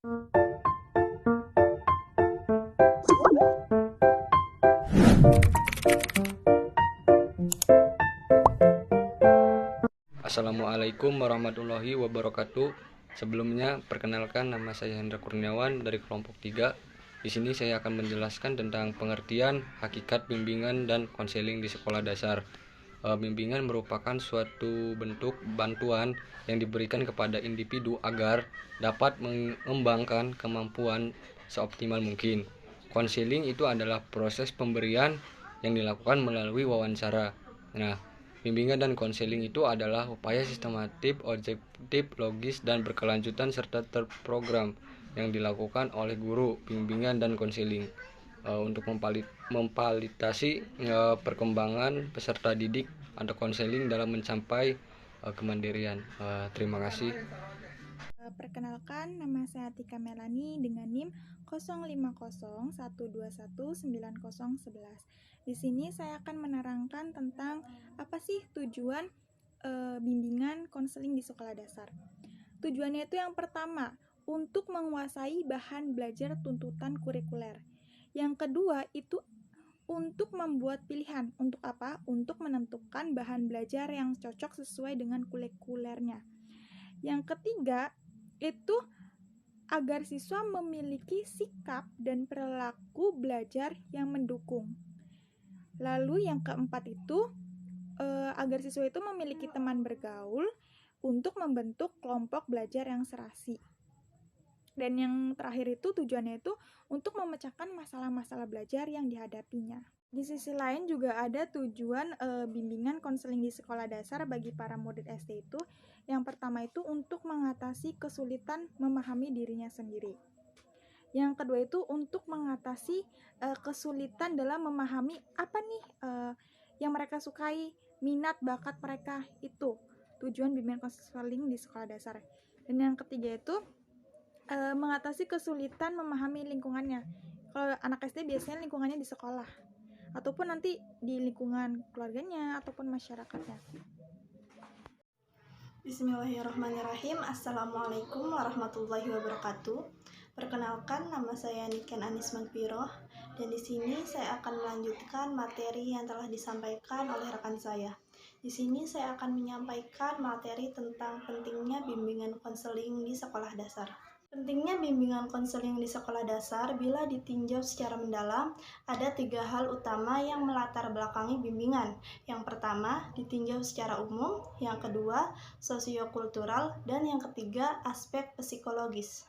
Assalamualaikum warahmatullahi wabarakatuh. Sebelumnya, perkenalkan, nama saya Hendra Kurniawan dari kelompok 3. Di sini saya akan menjelaskan tentang pengertian, hakikat bimbingan dan konseling di sekolah dasar. Bimbingan merupakan suatu bentuk bantuan yang diberikan kepada individu agar dapat mengembangkan kemampuan seoptimal mungkin. Konseling itu adalah proses pemberian yang dilakukan melalui wawancara. Bimbingan dan konseling itu adalah upaya sistematif, objektif, logis, dan berkelanjutan serta terprogram yang dilakukan oleh guru bimbingan dan konseling untuk memfasilitasi perkembangan peserta didik atau konseling dalam mencapai kemandirian. Terima kasih. Perkenalkan, nama saya Tika Melani dengan NIM 0501219011. Di sini saya akan menerangkan tentang apa sih tujuan bimbingan konseling di sekolah dasar. Tujuannya itu yang pertama, untuk menguasai bahan belajar tuntutan kurikuler. Yang kedua itu untuk membuat pilihan. Untuk apa? Untuk menentukan bahan belajar yang cocok sesuai dengan kurikulernya. Yang ketiga itu agar siswa memiliki sikap dan perilaku belajar yang mendukung. Lalu yang keempat itu agar siswa itu memiliki teman bergaul untuk membentuk kelompok belajar yang serasi. Dan yang terakhir itu tujuannya itu untuk memecahkan masalah-masalah belajar yang dihadapinya. Di sisi lain juga ada tujuan bimbingan konseling di sekolah dasar bagi para murid SD itu. Yang pertama itu untuk mengatasi kesulitan memahami dirinya sendiri. Yang kedua itu untuk mengatasi kesulitan dalam memahami apa nih yang mereka sukai, minat, bakat mereka itu. Tujuan bimbingan konseling di sekolah dasar. Dan yang ketiga itu mengatasi kesulitan memahami lingkungannya. Kalau anak SD biasanya lingkungannya di sekolah, ataupun nanti di lingkungan keluarganya ataupun masyarakatnya. Bismillahirrahmanirrahim. Assalamualaikum warahmatullahi wabarakatuh. Perkenalkan, nama saya Niken Anis Magpiroh, dan di sini saya akan melanjutkan materi yang telah disampaikan oleh rekan saya. Di sini saya akan menyampaikan materi tentang pentingnya bimbingan konseling di sekolah dasar. Pentingnya bimbingan konseling di sekolah dasar bila ditinjau secara mendalam, ada 3 hal utama yang melatar belakangi bimbingan. Yang pertama, ditinjau secara umum, yang kedua, sosiokultural, dan yang ketiga, aspek psikologis.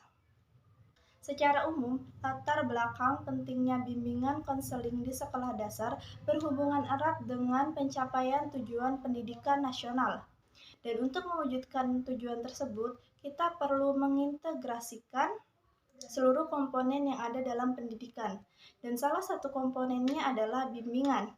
Secara umum, latar belakang pentingnya bimbingan konseling di sekolah dasar berhubungan erat dengan pencapaian tujuan pendidikan nasional. Dan untuk mewujudkan tujuan tersebut, kita perlu mengintegrasikan seluruh komponen yang ada dalam pendidikan. Dan salah satu komponennya adalah bimbingan.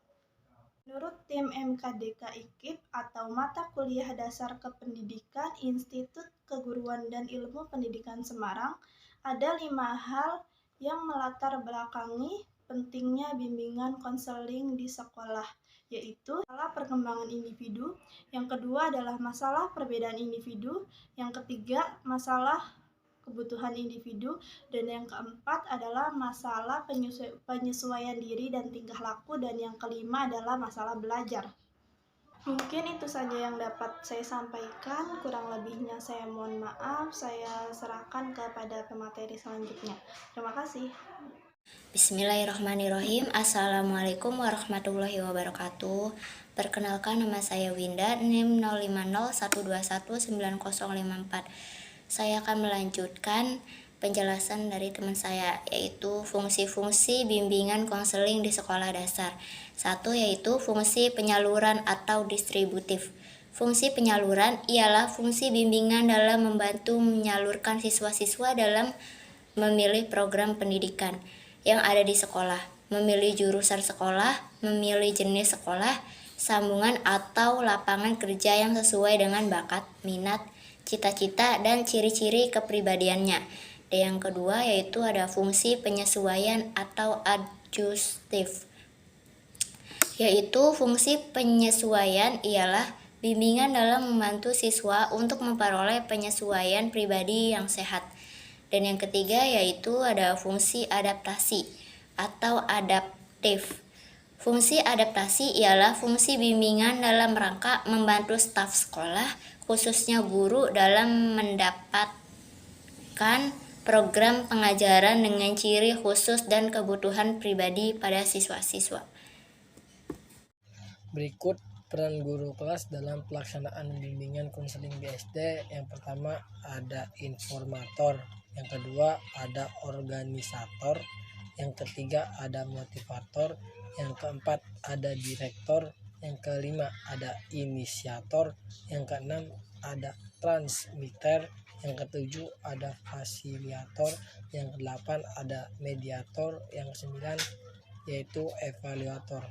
Menurut tim MKDK IKIP atau Mata Kuliah Dasar Kependidikan Institut Keguruan dan Ilmu Pendidikan Semarang, ada 5 hal yang melatar belakangi pentingnya bimbingan konseling di sekolah, yaitu masalah perkembangan individu, yang kedua adalah masalah perbedaan individu, yang ketiga masalah kebutuhan individu, dan yang keempat adalah masalah penyesuaian diri dan tingkah laku, dan yang kelima adalah masalah belajar. Mungkin itu saja yang dapat saya sampaikan, kurang lebihnya saya mohon maaf, saya serahkan kepada pemateri selanjutnya. Terima kasih. Bismillahirrahmanirrahim. Assalamualaikum warahmatullahi wabarakatuh. Perkenalkan, nama saya Winda, NIM 0501219054. Saya akan melanjutkan penjelasan dari teman saya, yaitu fungsi-fungsi bimbingan konseling di sekolah dasar. 1. Yaitu fungsi penyaluran atau distributif. Fungsi penyaluran ialah fungsi bimbingan dalam membantu menyalurkan siswa-siswa dalam memilih program pendidikan yang ada di sekolah, memilih jurusan sekolah, memilih jenis sekolah, sambungan atau lapangan kerja yang sesuai dengan bakat, minat, cita-cita, dan ciri-ciri kepribadiannya. Dan yang kedua yaitu ada fungsi penyesuaian atau adjustif. Yaitu fungsi penyesuaian ialah bimbingan dalam membantu siswa untuk memperoleh penyesuaian pribadi yang sehat. Dan yang ketiga yaitu ada fungsi adaptasi atau adaptif. Fungsi adaptasi ialah fungsi bimbingan dalam rangka membantu staf sekolah, khususnya guru dalam mendapatkan program pengajaran dengan ciri khusus dan kebutuhan pribadi pada siswa-siswa. Berikut peran guru kelas dalam pelaksanaan bimbingan konseling di SD. Yang pertama ada informator, yang kedua ada organisator, yang ketiga ada motivator, yang keempat ada direktor, yang kelima ada inisiator, yang keenam ada transmitter, yang ketujuh ada fasilitator, yang kedelapan ada mediator, yang kesembilan yaitu evaluator.